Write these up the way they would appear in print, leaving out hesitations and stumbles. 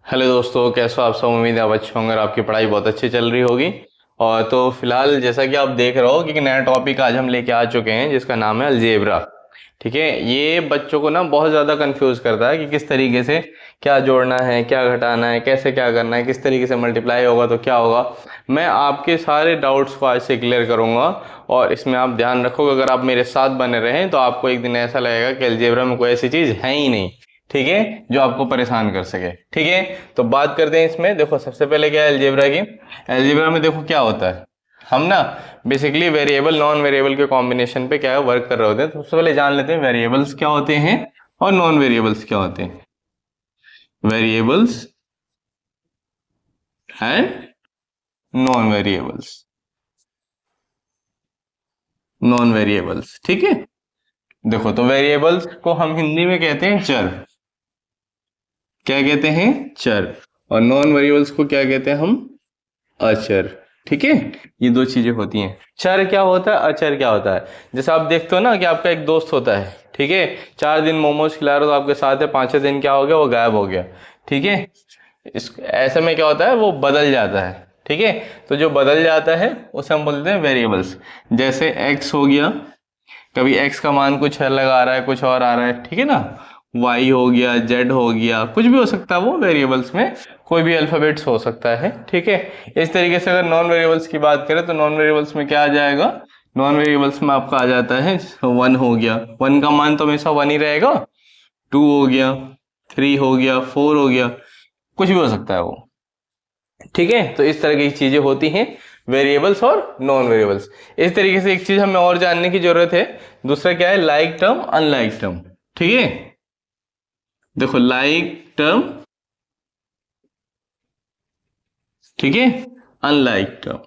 Hello दोस्तों, कैसे हो आप सब। उम्मीद है आप अच्छे होंगे और आपकी पढ़ाई बहुत अच्छी चल रही होगी। और तो फिलहाल जैसा कि आप देख रहे हो कि एक नया टॉपिक आज हम लेके आ चुके हैं जिसका नाम है अलजेब्रा। ठीक है, ये बच्चों को ना बहुत ज़्यादा कंफ्यूज करता है कि किस तरीके से क्या जोड़ना है, क्या घटाना है, कैसे क्या करना है, किस तरीके से मल्टीप्लाई होगा तो क्या होगा। मैं आपके सारे डाउट्स को आज से क्लियर करूंगा। और इसमें आप ध्यान रखोगे, अगर आप मेरे साथ बने रहें तो आपको एक दिन ऐसा लगेगा कि अलजेब्रा में कोई ऐसी चीज़ है ही नहीं। ठीक है, जो आपको परेशान कर सके। ठीक है, तो बात करते हैं इसमें। देखो, सबसे पहले क्या है अलजेब्रा की। अलजेब्रा में देखो क्या होता है, हम ना बेसिकली वेरिएबल नॉन वेरिएबल के कॉम्बिनेशन पे क्या है वर्क कर रहे होते हैं। तो सबसे पहले जान लेते हैं वेरिएबल्स क्या होते हैं और नॉन वेरिएबल्स क्या होते हैं। Variables and non variables. Non variables, ठीक है। देखो, तो वेरिएबल्स को हम हिंदी में कहते हैं चर। क्या कहते हैं? चर। और नॉन वेरिएबल्स को क्या कहते हैं हम? अचर। ठीक है, ये दो चीजें होती हैं। चर क्या होता है, अचर क्या होता है। जैसे आप देखते हो ना कि आपका एक दोस्त होता है, ठीक है, 4 दिन मोमोज खिला रहे हो तो आपके साथ है, 5वें दिन क्या हो गया, वो गायब हो गया। ठीक है, इस ऐसे में क्या होता है, वो बदल जाता है। ठीक है, तो जो बदल जाता है उसे हम बोलते हैं वेरिएबल्स। जैसे एक्स हो गया, कभी एक्स का मान कुछ अलग आ रहा है, कुछ और आ रहा है, ठीक है ना। वाई हो गया, जेड हो गया, कुछ भी हो सकता है, वो वेरिएबल्स में कोई भी अल्फाबेट्स हो सकता है। ठीक है, इस तरीके से अगर नॉन वेरिएबल्स की बात करें तो नॉन वेरिएबल्स में क्या आ जाएगा, नॉन वेरिएबल्स में आपका आ जाता है 1 हो गया, 1 का मान तो हमेशा 1 ही रहेगा। 2 हो गया, 3 हो गया, 4 हो गया, कुछ भी हो सकता है वो। ठीक है, तो इस तरह की चीजें होती हैं वेरिएबल्स और नॉन वेरिएबल्स। इस तरीके से एक चीज हमें और जानने की जरूरत है। दूसरा क्या है, लाइक टर्म अनलाइक टर्म। ठीक है, देखो लाइक टर्म, ठीक है, अनलाइक टर्म।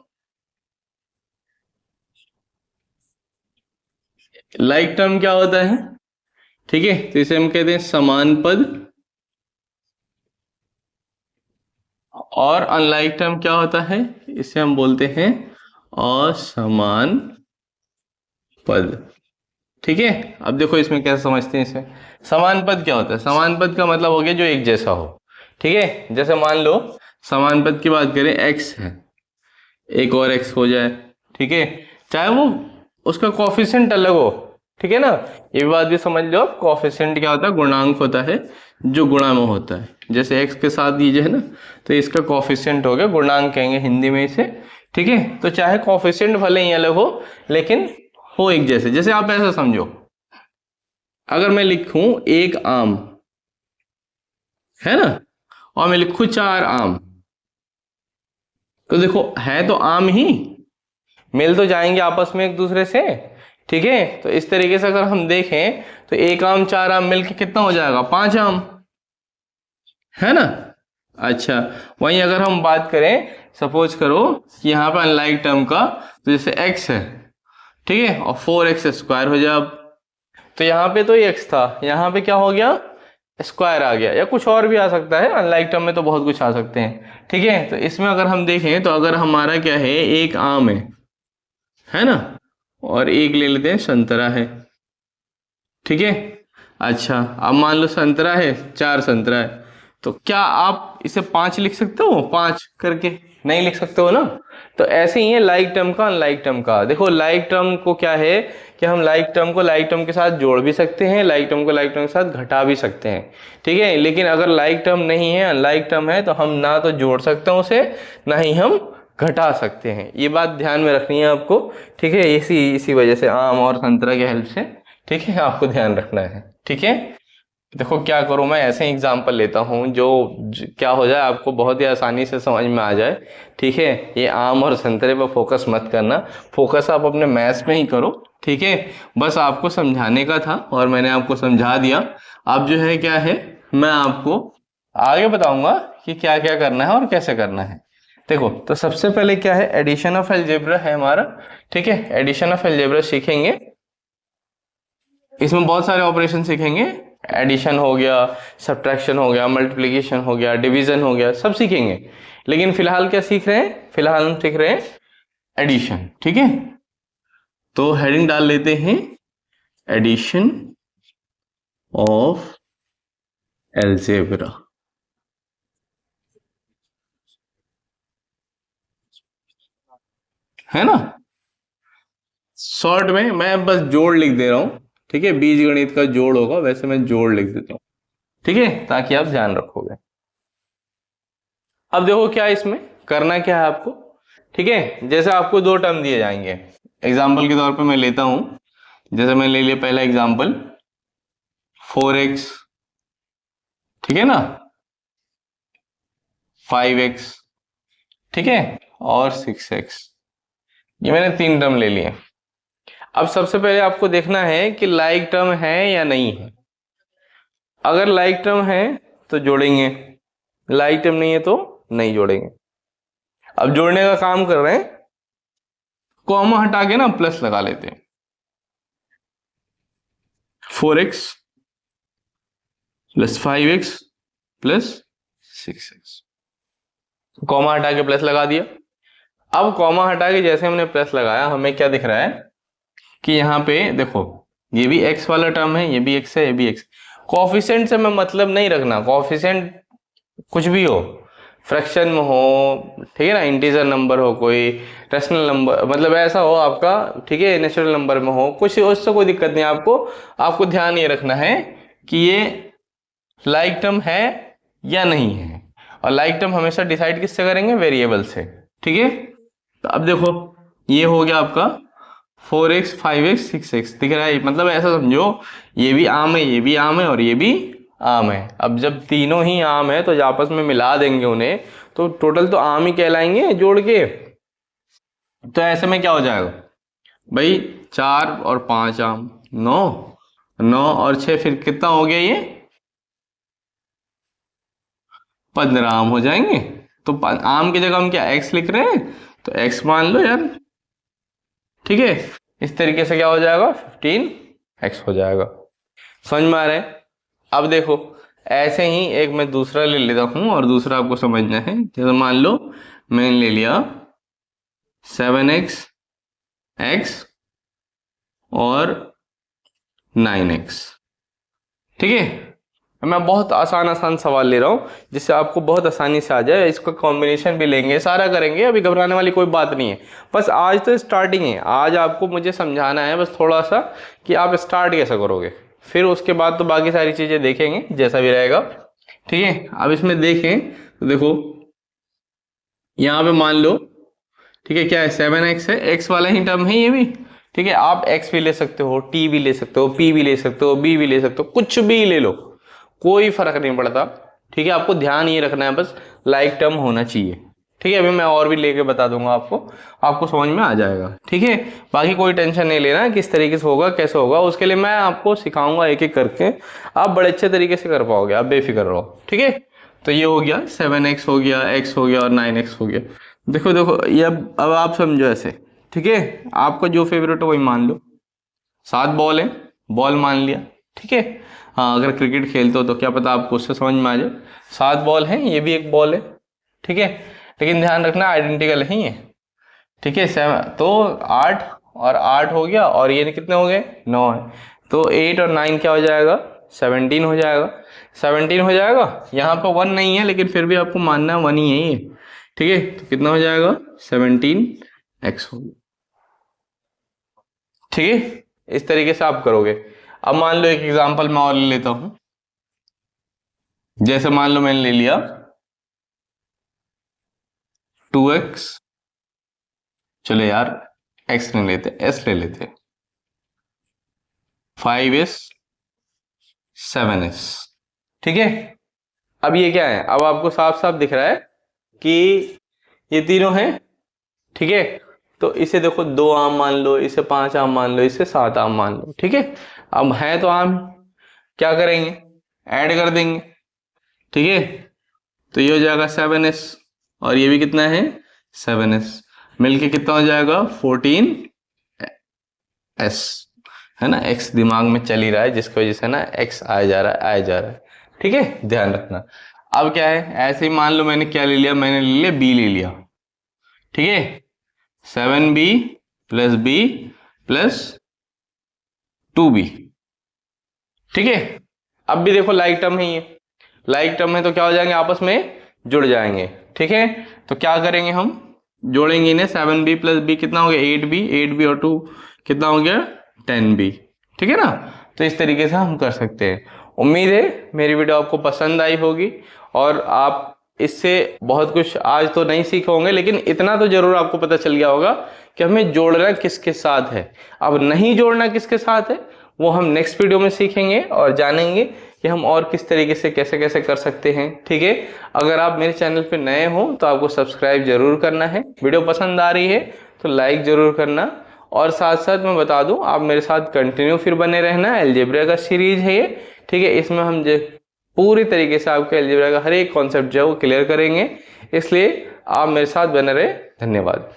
लाइक टर्म क्या होता है? ठीक है, तो इसे हम कहते हैं समान पद। और अनलाइक टर्म क्या होता है, इसे हम बोलते हैं असमान पद। ठीक है, अब देखो इसमें कैसे समझते हैं इसे। समान पद क्या होता है? समान पद का मतलब हो गया जो एक जैसा हो। ठीक है, जैसे मान लो समान पद की बात करें, एक्स है, एक और एक्स हो जाए। ठीक है, चाहे वो उसका कॉफिशिएंट अलग हो। ठीक है ना, ये बात भी समझ लो। कॉफिशिएंट क्या होता है, गुणांक होता है जो गुणा में होता है। जैसे एक्स के साथ ये जो है ना, तो इसका कॉफिशिएंट हो गया, गुणांक कहेंगे हिंदी में इसे। ठीक है, तो चाहे कॉफिशिएंट भले ही अलग हो लेकिन हो एक जैसे। जैसे आप ऐसा समझो, अगर मैं लिखूं एक आम, है ना, और मैं लिखूं 4 आम, तो देखो है तो आम ही, मिल तो जाएंगे आपस में एक दूसरे से। ठीक है, तो इस तरीके से अगर हम देखें तो एक आम 4 आम मिलके कितना हो जाएगा, 5 आम, है ना। अच्छा, वहीं अगर हम बात करें, सपोज करो कि यहाँ पे अनलाइक टर्म का, तो जैसे x है, ठीक है, और 4x² हो जाए अब। तो यहाँ पे तो x था, यहाँ पे क्या हो गया, स्क्वायर आ गया, या कुछ और भी आ सकता है। अनलाइक टर्म में तो बहुत कुछ आ सकते हैं। ठीक है, तो इसमें अगर हम देखें तो अगर हमारा क्या है, एक आम है ना, और एक ले लेते हैं संतरा है। ठीक है, अच्छा, अब मान लो संतरा है, 4 संतरा है, तो क्या आप इसे 5 लिख सकते हो, 5 करके? नहीं लिख सकते हो ना। तो ऐसे ही है लाइक टर्म का अनलाइक टर्म का। देखो लाइक टर्म को क्या है कि हम लाइक टर्म को लाइक टर्म के साथ जोड़ भी सकते हैं, लाइक टर्म को लाइक टर्म के साथ घटा भी सकते हैं। ठीक है, लेकिन अगर लाइक टर्म नहीं है, अनलाइक टर्म है, तो हम ना तो जोड़ सकते हैं उसे, ना ही हम घटा सकते हैं। ये बात ध्यान में रखनी है आपको। ठीक है, इसी इसी वजह से आम और संतरा की हेल्प से, ठीक है, आपको ध्यान रखना है। ठीक है, देखो क्या करूं, मैं ऐसे ही एग्जांपल लेता हूं जो क्या हो जाए आपको बहुत ही आसानी से समझ में आ जाए। ठीक है, ये आम और संतरे पर फोकस मत करना, फोकस आप अपने मैथ्स में ही करो। ठीक है, बस आपको समझाने का था और मैंने आपको समझा दिया। अब जो है क्या है, मैं आपको आगे बताऊंगा कि क्या क्या करना है और कैसे करना है। देखो, तो सबसे पहले क्या है, एडिशन ऑफ अलजेब्रा है हमारा। ठीक है, एडिशन ऑफ अलजेब्रा सीखेंगे। इसमें बहुत सारे ऑपरेशन सीखेंगे। एडिशन हो गया, सब्ट्रैक्शन हो गया, मल्टीप्लिकेशन हो गया, डिवीजन हो गया, सब सीखेंगे। लेकिन फिलहाल क्या सीख रहे हैं, फिलहाल हम सीख रहे हैं एडिशन। ठीक है, तो हेडिंग डाल लेते हैं, एडिशन ऑफ अलजेब्रा। है ना। शॉर्ट में मैं बस जोड़ लिख दे रहा हूं, ठीक है, बीज गणित का जोड़ होगा, वैसे मैं जोड़ लिख देता हूं, ठीक है, ताकि आप ध्यान रखोगे। अब देखो क्या इसमें करना क्या है आपको, ठीक है। जैसे आपको दो टर्म दिए जाएंगे, एग्जाम्पल के तौर पे मैं लेता हूं, जैसे मैं ले लिया पहला एग्जाम्पल 4x, ठीक है ना, 5x, ठीक है, और 6x, ये मैंने तीन टर्म ले लिए। अब सबसे पहले आपको देखना है कि लाइक टर्म है या नहीं है। अगर लाइक टर्म है तो जोड़ेंगे, लाइक टर्म नहीं है तो नहीं जोड़ेंगे। अब जोड़ने का काम कर रहे हैं, कॉमा हटा के ना प्लस लगा लेते हैं। 4x plus 5x plus 6x, comma हटा के प्लस लगा दिया। अब कॉमा हटा के जैसे हमने प्लस लगाया, हमें क्या दिख रहा है कि यहाँ पे देखो, ये भी x वाला टर्म है, ये भी x है, ये भी x। कोफिशिएंट से मैं मतलब नहीं रखना, कोफिशिएंट कुछ भी हो, फ्रैक्शन में हो, ठीक है ना, इंटीजर नंबर हो, कोई रेशनल नंबर, मतलब ऐसा हो आपका, ठीक है, नेचुरल नंबर में हो, कुछ उससे कोई दिक्कत नहीं आपको। आपको ध्यान ये रखना है कि ये लाइक टर्म है या नहीं है, और लाइक टर्म हमेशा डिसाइड किससे करेंगे, वेरिएबल से, ठीक है। तो अब देखो ये हो गया आपका 4x 5x 6x, दिख रहा है, मतलब ऐसा समझो ये भी आम है, ये भी आम है, और ये भी आम है। अब जब तीनों ही आम है तो जब आपस में मिला देंगे उन्हें, तो टोटल तो आम ही कहलाएंगे जोड़ के। तो ऐसे में क्या हो जाएगा भाई, 4 और 5 आम, 9, 9 और 6 फिर कितना हो गया ये, 15 आम हो जाएंगे। तो आम की जगह हम क्या x लिख रहे हैं, तो x मान लो यार, ठीक है। इस तरीके से क्या हो जाएगा, 15x हो जाएगा। समझ में आ रहा है। अब देखो ऐसे ही एक मैं दूसरा ले लेता हूं, और दूसरा आपको समझना है। जैसे मान लो मैंने ले लिया 7x x और 9x, ठीक है। मैं बहुत आसान आसान सवाल ले रहा हूं, जिससे आपको बहुत आसानी से आ जाए। इसका कॉम्बिनेशन भी लेंगे, सारा करेंगे, अभी घबराने वाली कोई बात नहीं है। बस आज तो स्टार्टिंग है, आज आपको मुझे समझाना है बस थोड़ा सा कि आप स्टार्ट कैसे करोगे, फिर उसके बाद तो बाकी सारी चीजें देखेंगे जैसा भी रहेगा, ठीक है। अब इसमें देखें तो देखो यहाँ पे मान लो, ठीक है, क्या है, 7x है, x वाला ही टर्म है ये भी, ठीक है। आप x भी ले सकते हो, t भी ले सकते हो, p भी ले सकते हो, b भी ले सकते हो, कुछ भी ले लो, कोई फर्क नहीं पड़ता, ठीक है। आपको ध्यान ये रखना है बस लाइक टर्म होना चाहिए, ठीक है। अभी मैं और भी लेके बता दूंगा आपको, आपको समझ में आ जाएगा, ठीक है। बाकी कोई टेंशन नहीं लेना किस तरीके से होगा, कैसे होगा, उसके लिए मैं आपको सिखाऊंगा एक एक करके, आप बड़े अच्छे तरीके से कर पाओगे, आप बेफिक्र रहो, ठीक है। तो ये हो गया 7x हो गया, x हो गया और 9x हो गया। देखो देखो ये अब आप समझो ऐसे, ठीक है। आपका जो फेवरेट हो वही मान लो, 7 बॉल है, बॉल मान लिया, ठीक है। हाँ अगर क्रिकेट खेलते हो तो क्या पता आपको उससे समझ में आ जाए। 7 बॉल है, ये भी एक बॉल है, ठीक है, लेकिन ध्यान रखना आइडेंटिकल नहीं है, ठीक है। 7 तो 8 और 8 हो गया, और ये कितने हो गए, 9 है। तो 8 और 9 क्या हो जाएगा, 17 हो जाएगा, 17 हो जाएगा। यहाँ पर 1 नहीं है, लेकिन फिर भी आपको मानना है 1 ही है ये, ठीक है। तो कितना हो जाएगा, 17x हो गया, ठीक है। इस तरीके से आप करोगे। अब मान लो एक एग्जांपल मैं और ले लेता हूं, जैसे मान लो मैंने ले लिया 2x, चलो यार x नहीं लेते, s ले लेते, 5s 7s, ठीक है। अब ये क्या है, अब आपको साफ साफ दिख रहा है कि ये तीनों हैं, ठीक है। तो इसे देखो 2 आम मान लो, इसे 5 आम मान लो, इसे 7 आम मान लो, ठीक है। अब है तो आम, क्या करेंगे, ऐड कर देंगे, ठीक है। तो ये हो जाएगा 7s, और ये भी कितना है, 7s, मिलके कितना हो जाएगा, 14s, है ना। x दिमाग में चल ही रहा है, जिसकी वजह से ना x आया जा रहा है, आया जा रहा है, ठीक है, ध्यान रखना। अब क्या है, ऐसे ही मान लो मैंने क्या ले लिया, मैंने ले लिया b ले लिया, ठीक है। 7b plus b plus 2b, ठीक है। अब भी देखो लाइक टर्म है ये, लाइक टर्म है तो क्या हो जाएंगे, आपस में जुड़ जाएंगे, ठीक है। तो क्या करेंगे हम, जोड़ेंगे इन्हें, 7b प्लस बी कितना हो गया 8b, 8b और 2 कितना हो गया 10b, ठीक है ना। तो इस तरीके से हम कर सकते हैं। उम्मीद है मेरी वीडियो आपको पसंद आई होगी और आप इससे बहुत कुछ आज तो नहीं सीखे होंगे, लेकिन इतना तो जरूर आपको पता चल गया होगा कि हमें जोड़ना किसके साथ है। अब नहीं जोड़ना किसके साथ है वो हम नेक्स्ट वीडियो में सीखेंगे और जानेंगे कि हम और किस तरीके से कैसे कैसे कर सकते हैं, ठीक है। अगर आप मेरे चैनल पे नए हो तो आपको सब्सक्राइब जरूर करना है, वीडियो पसंद आ रही है तो लाइक जरूर करना, और साथ साथ मैं बता दूं आप मेरे साथ कंटिन्यू फिर बने रहना। अलजेब्रा का सीरीज है ये, ठीक है। इसमें हम पूरी तरीके से आपके अलजेब्रा का हर एक कॉन्सेप्ट जो है वो क्लियर करेंगे, इसलिए आप मेरे साथ बने रहे। धन्यवाद।